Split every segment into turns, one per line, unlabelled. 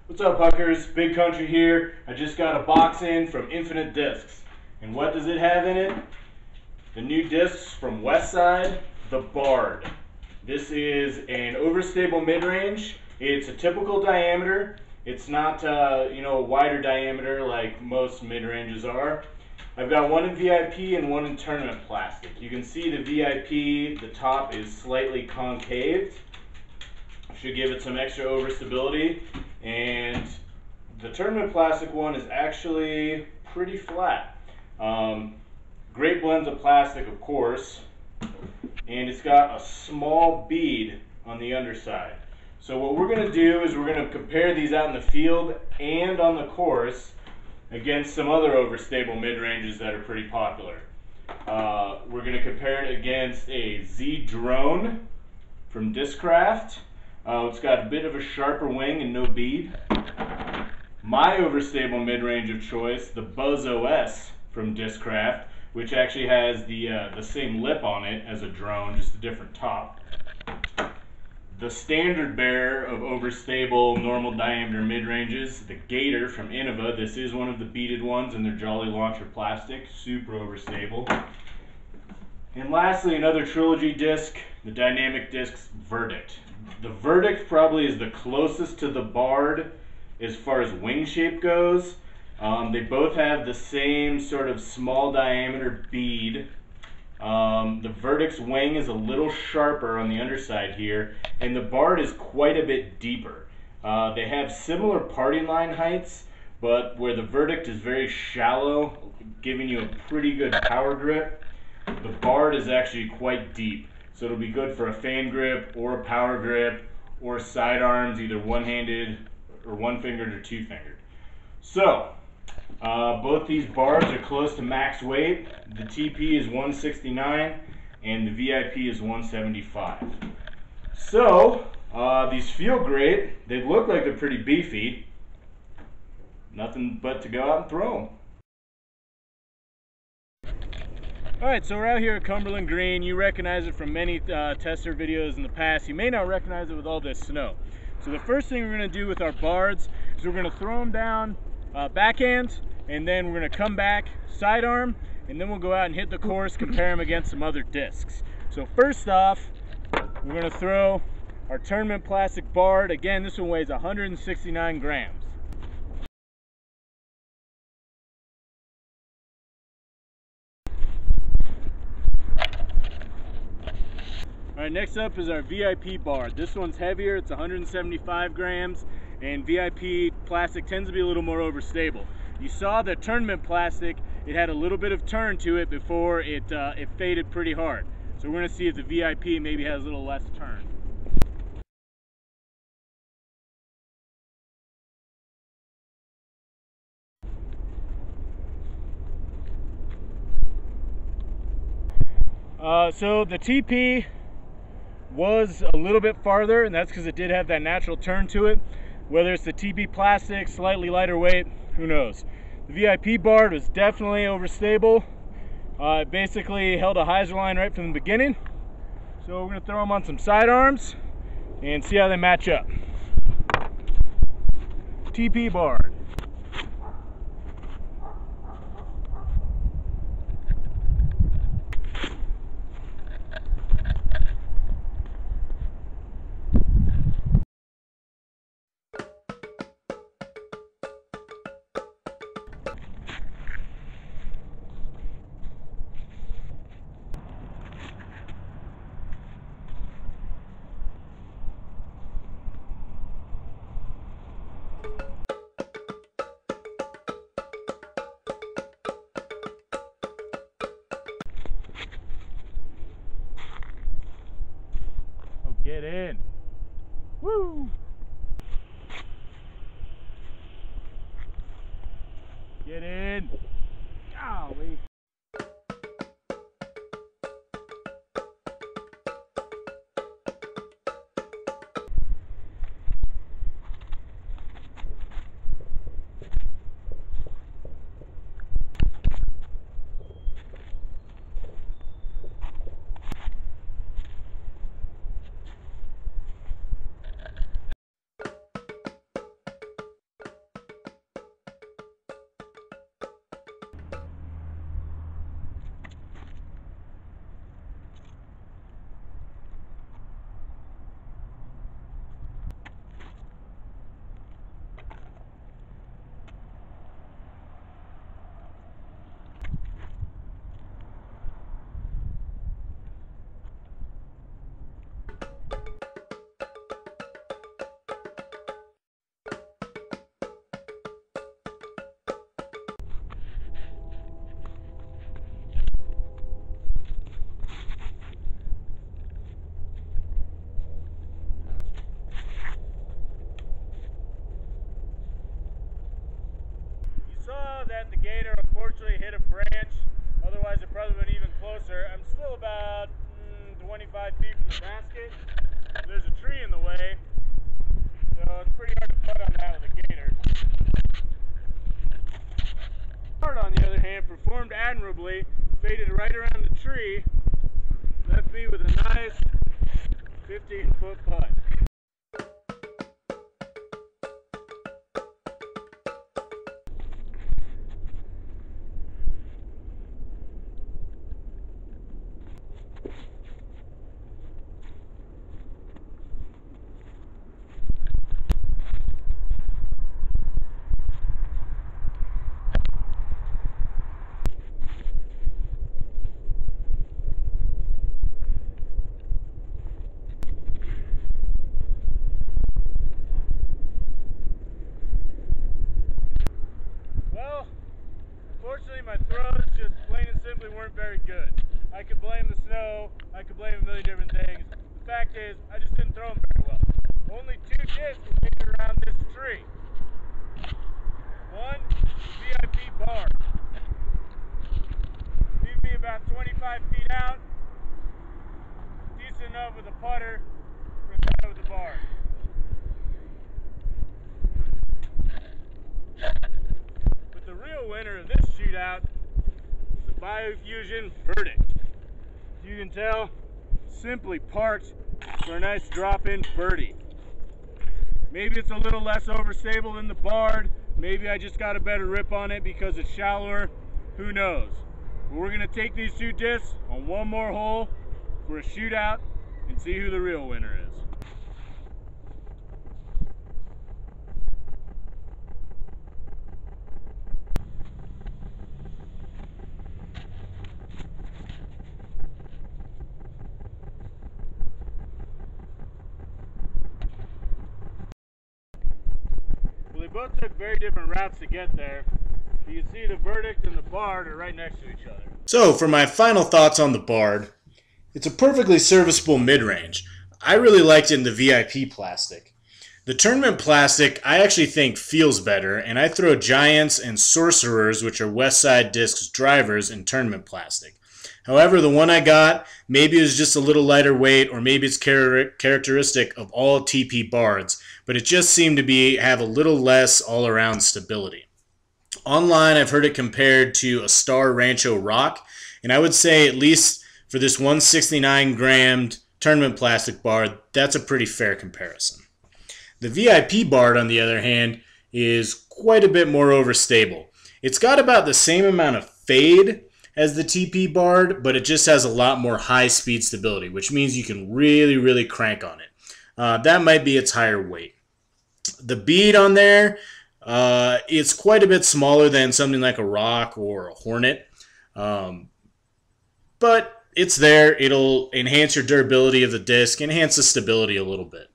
What's up, Huckers? Big Country here. I just got a box in from Infinite Discs. And what does it have in it? The new discs from Westside, the Bard. This is an overstable mid-range. It's a typical diameter. It's not a wider diameter like most mid-ranges are. I've got one in VIP and one in tournament plastic. You can see the VIP, the top is slightly concaved. Should give it some extra overstability. And the tournament plastic one is actually pretty flat. Great blends of plastic, of course. And it's got a small bead on the underside. So what we're going to do is we're going to compare these out in the field and on the course against some other overstable mid-ranges that are pretty popular. We're going to compare it against a Z Drone from Discraft. It's got a bit of a sharper wing and no bead. My overstable mid-range of choice, the Buzz OS from Discraft, which actually has the same lip on it as a drone, just a different top. The standard bearer of overstable normal diameter mid-ranges, the Gator from Innova. This is one of the beaded ones in their Jolly Launcher plastic, super overstable. And lastly, another Trilogy disc, the Dynamic Discs Verdict. The Verdict probably is the closest to the Bard as far as wing shape goes. They both have the same sort of small diameter bead. The Verdict's wing is a little sharper on the underside here, and the Bard is quite a bit deeper. They have similar parting line heights, but where the Verdict is very shallow, giving you a pretty good power grip, the Bard is actually quite deep. So it'll be good for a fan grip or a power grip or sidearms, either one-handed or one-fingered or two-fingered. So both these Bards are close to max weight. The TP is 169 and the VIP is 175. So these feel great. They look like they're pretty beefy. Nothing but to go out and throw them. Alright, so we're out here at Cumberland Green. You recognize it from many tester videos in the past. You may not recognize it with all this snow. So the first thing we're going to do with our Bards is we're going to throw them down backhand, and then we're going to come back sidearm, and then we'll go out and hit the course, compare them against some other discs. So first off, we're going to throw our tournament plastic Bard. Again, this one weighs 169 grams. Alright, next up is our VIP Bard. This one's heavier, it's 175 grams, and VIP plastic tends to be a little more overstable. You saw the tournament plastic, it had a little bit of turn to it before it faded pretty hard. So we're going to see if the VIP maybe has a little less turn. So the TP was a little bit farther, and that's because it did have that natural turn to it. Whether it's the TP plastic, slightly lighter weight, who knows. The VIP Bard was definitely overstable. It basically held a hyzer line right from the beginning. So we're going to throw them on some sidearms and see how they match up. TP Bard. Get in. Woo! Get in. Golly. basket. There's a tree in the way, so it's pretty hard to putt on that with a Gator. Board, on the other hand, performed admirably, faded right around the tree, left me with a nice 15-foot putt. Unfortunately, my throws just plain and simply weren't very good. I could blame the snow, I could blame a million different things. The fact is, I just didn't throw them very well. Only 2 discs made it around this tree. One, VIP bar. Leave me about 25 feet out. Decent enough with a putter for the guy with the bar. But the real winner of this shootout is the Fuzion Verdict. As you can tell, simply parked for a nice drop-in birdie. Maybe it's a little less overstable than the Bard. Maybe I just got a better rip on it because it's shallower. Who knows? But we're going to take these 2 discs on one more hole for a shootout and see who the real winner is. They both took very different routes to get there. You can see the Verdict and the Bard are right next to each other. So for my final thoughts on the Bard, it's a perfectly serviceable mid-range. I really liked it in the VIP plastic. The tournament plastic I actually think feels better, and I throw Giants and Sorcerers, which are Westside Discs drivers, in tournament plastic. However, the one I got, maybe it was just a little lighter weight, or maybe it's characteristic of all TP Bards, but it just seemed to have a little less all-around stability. Online, I've heard it compared to a Star Rancho Rock, and I would say at least for this 169-gram tournament plastic Bard, that's a pretty fair comparison. The VIP Bard, on the other hand, is quite a bit more overstable. It's got about the same amount of fade as the TP Bard, but it just has a lot more high-speed stability, which means you can really, really crank on it. That might be its higher weight. The bead on there, it's quite a bit smaller than something like a Rock or a Hornet, but it's there. It'll enhance your durability of the disc, enhance the stability a little bit.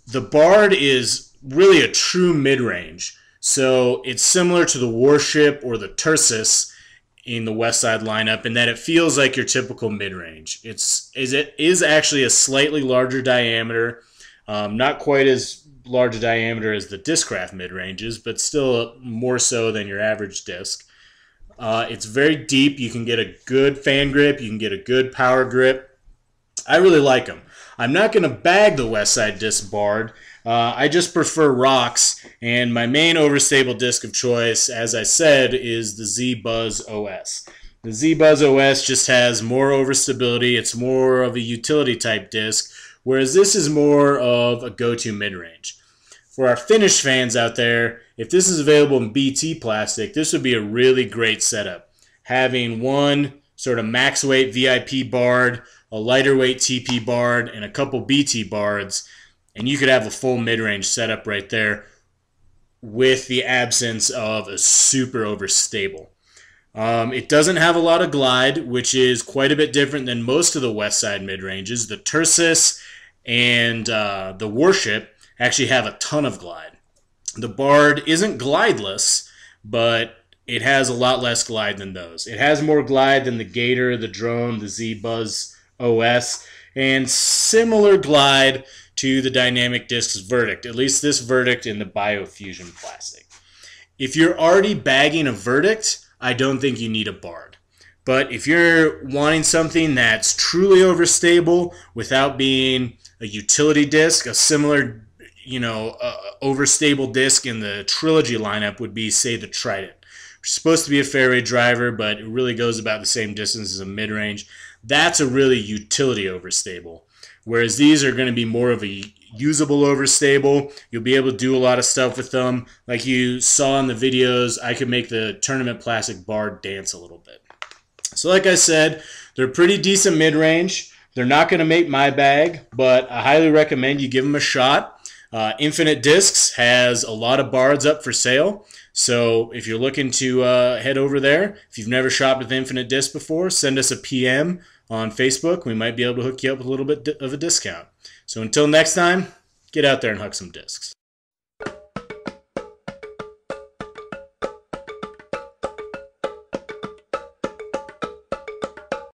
The Bard is really a true mid-range, so it's similar to the Warship or the Tursus in the Westside lineup in that it feels like your typical mid-range. It is actually a slightly larger diameter, not quite as large a diameter as the Discraft mid-ranges, but still more so than your average disc. It's very deep. You can get a good fan grip. You can get a good power grip. I really like them. I'm not going to bag the Westside Disc Bard. I just prefer rocks, and my main overstable disc of choice, as I said, is the Z Buzzz OS. The Z Buzzz OS just has more overstability. It's more of a utility type disc, whereas this is more of a go-to mid-range. For our Finnish fans out there, if this is available in BT plastic, this would be a really great setup. Having one sort of max weight VIP Bard, a lighter weight TP Bard, and a couple BT Bards, and you could have a full mid-range setup right there with the absence of a super overstable. It doesn't have a lot of glide, which is quite a bit different than most of the Westside mid-ranges. The Tursus and the Warship actually have a ton of glide. The Bard isn't glideless, but it has a lot less glide than those. It has more glide than the Gator, the Drone, the Z Buzzz OS, and similar glide to the Dynamic Discs Verdict, at least this Verdict in the Fuzion plastic. If you're already bagging a Verdict, I don't think you need a Bard.
But if you're wanting something that's truly overstable without being a utility disc, a similar, overstable disc in the Trilogy lineup would be, say, the Trident. It's supposed to be a fairway driver, but it really goes about the same distance as a mid-range. That's a really utility overstable. Whereas these are going to be more of a usable overstable. You'll be able to do a lot of stuff with them. Like you saw in the videos, I could make the Tournament Plastic Bard dance a little bit. So like I said, they're pretty decent mid-range. They're not going to make my bag, but I highly recommend you give them a shot. Infinite Discs has a lot of bards up for sale. So if you're looking to head over there, if you've never shopped with Infinite Discs before, send us a PM on Facebook. We might be able to hook you up with a little bit of a discount. So until next time, get out there and huck some discs.